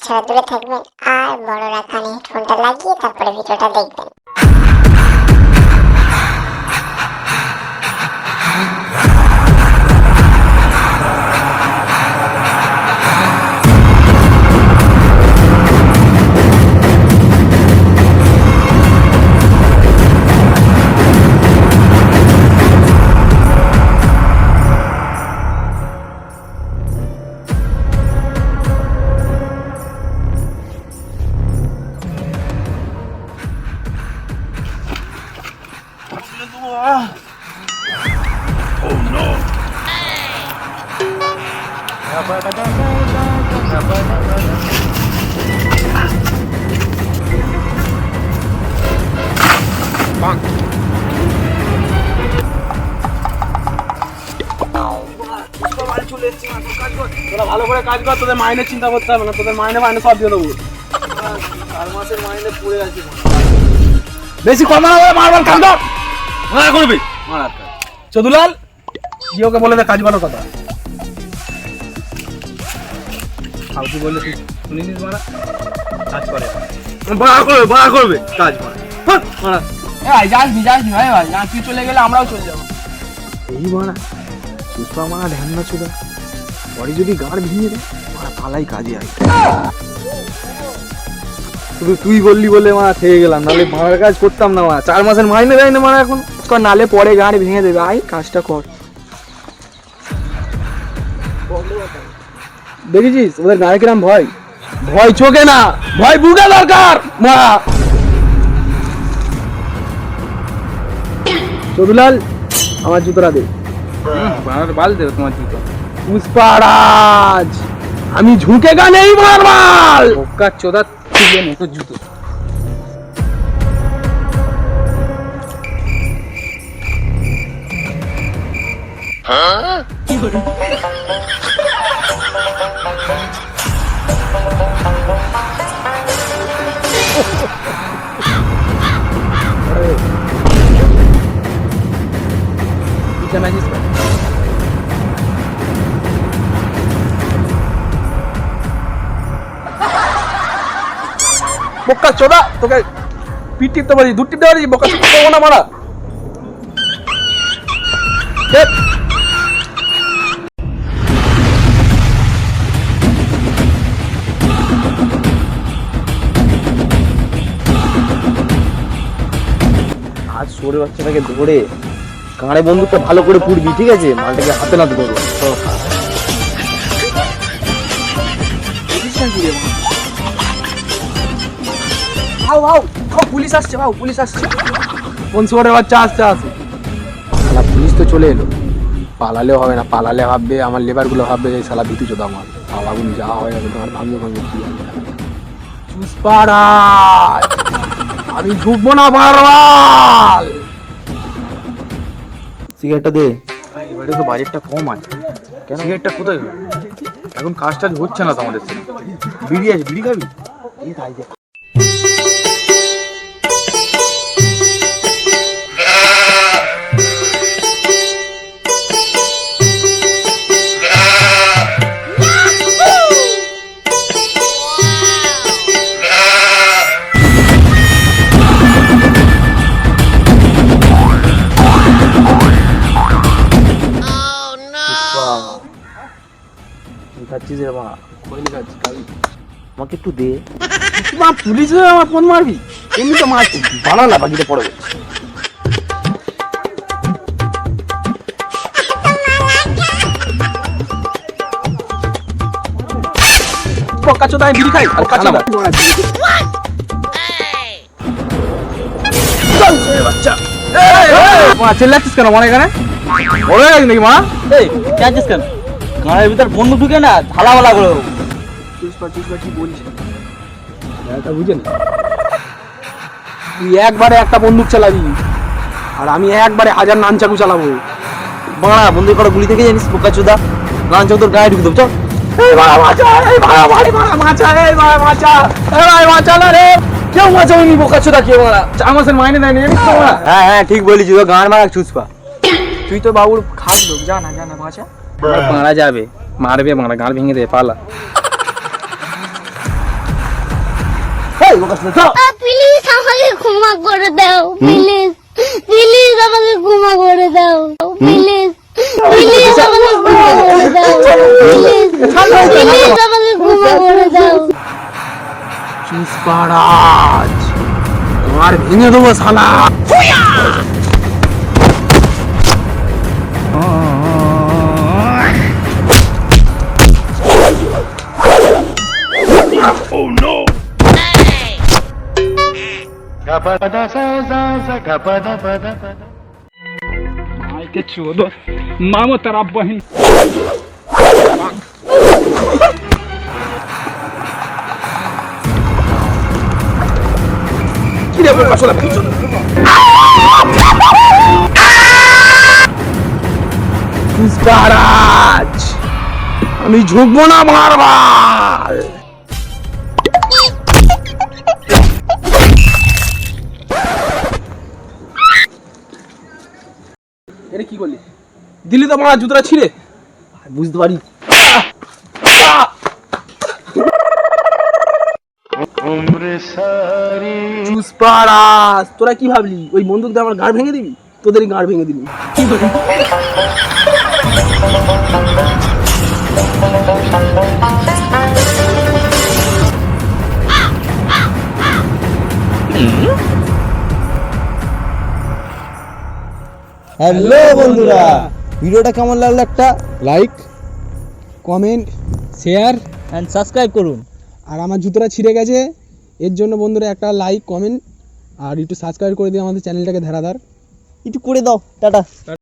ছাড়া দূরে থাকবেন আর বড়রা কানে হেডফোনটা লাগিয়ে তারপরে ভিডিওটা দেখবেন। তোরা ভালো করে কাজ কর, তোদের মাইনে চিন্তা করতে হবে না, তোদের মাইনে সব দিয়ে দেবো। 4 মাসের মাইনে পড়ে আছে, বেশি কথা না বলে মারবার কাজ কর। মারা করবি মারার কাজ। চদুলাল গিয়ে ওকে বলে দে কাজ ভালো কথা। ফালতু বললে তুই শুনিস মারা কাজ করে, বাড়া করবে কাজ মারা। যাসনি ভাই ভাই, তুই চলে গেলে আমরাও চলে যাবো। এই মারা সুস্থা মারা ধ্যান না ছিল, পরে যদি গাড় ভেঙে দেয় মারা পালাই কাজে আয়। শুধু তুই বললি বলে মারা থেকে গেলাম, নাহলে মারার কাজ করতাম না। মারা 4 মাসের মাইনে দেয় না মারা এখন, নালে পরে গাড় ভেঙে দেবে। আয় কাজটা কর। দেখেছিস ওদের গায়ে কিরাম ভয়, ভয় চোখে না, ভয় বুকে দরকার। মারা চদুলাল আমার জুতোটা দে। বাল দেবে তোমার জুতো। পুষ্পারাজ আমি ঝুঁকে গা নেই মারবাল ওকা চোদা তুলে মতো জুতো। বোকা চোদা তোকে পিঠ টিপতে পারি, দুধ টিপতে পারি, বোকা চোদা না মারা। আজ সরে বাচ্চাটাকে ধরে কাঁড়ে বন্দুকটা ভালো করে পুড়বি, ঠিক আছে? মালটাকে হাতে নাতে করবো। পুলিশ আসছে, পুলিশ আসছে। কোন শহরের বাচ্চা আসছে? শালা পুলিশ তো চলে এলো, পালালেও হবে না। পালালে ভাববে আমার লেবারগুলো ভাববে যে শালা ভীতু চোদা আমার আগুন যা হয়ে যাবে, তোমার ভাঙবে কি হবে। পুষ্পারাজ আমি ঝুঁকবো না বারবার। সিগারেটটা দে। এবারে তো বাজেটটা কম আছে, কেন সিগারেটটা কোথায় হবে? এখন কাজ টাজ হচ্ছে না তো আমাদের সাথে। বিড়ি আছে, বিড়ি খাবি? এই খাই দে। আমাকে একটু দে। পুলিশ আমার ফোন মারবি? এমনি তো মারছি, বানা না বাকিটা পড়ে পক্কা চোদা আমি বিড়ি খাই। চিল্লাচ্ছিস কেন মনে এখানে? বড় হয়ে গেছে নাকি মা? এই চেঁচাচ্ছিস কেন? গাঁয়ের ভিতর বন্দুক ঢুকে না ঝালাওয়ালা করে কি বলছিস বুঝেন? তুই একবারে একটা বন্দুক চালাবি আর আমি একবারে 1000 নান চাকু চালাবো। বাড়া বন্দুক করে গুলি থেকে জানিস বোকা চোদা, নান চাকু তোর গায়ে ঢুকে দেবো। চল কেউ মাচাওনি বোকা চোদা, কেউ মারা 4 মাসের মাইনে দেয়নি। হ্যাঁ ঠিক বলেছি, তো গান মারা চুষপা। তুই তো বাবুর খাস লোক, যা না বাঁচা। মারা যাবে, মারবে মারা, গান ভেঙে দেবে পালা। হেই বকাস না চল প্লিজ আমাকে ক্ষমা করে দাও, প্লিজ প্লিজ আমাকে ক্ষমা করে দাও, প্লিজ প্লিজ আমাকে ক্ষমা করে দাও, প্লিজ প্লিজ আমাকে ক্ষমা করে দাও। পুষ্পারাজ তোমার ভেঙে দেবো শালা के चोदो मामो तेरा बहन কি রে বকাস না পুষ্পারাজ আমি ঝুঁকবো না মারবার এটা কি করলি দিল্লি তো আমার জুতোটা ছিঁড়ে বুঝতে পারি পুষ্পারাজ তোরা কি ভাবলি ওই বন্দুক দিয়ে আমার গাড় ভেঙে দিবি তোদেরই গাড় ভেঙে দিবি কি করবি হ্যালো বন্ধুরা, ভিডিওটা কেমন লাগলো একটা like, comment, share and subscribe করুন। আর আমার জুতোটা ছিঁড়ে গেছে এর জন্য বন্ধুরা একটা লাইক কমেন্ট আর একটু সাবস্ক্রাইব করে দিও আমাদের চ্যানেলটাকে ধারাদার একটু করে দাও, টাটা।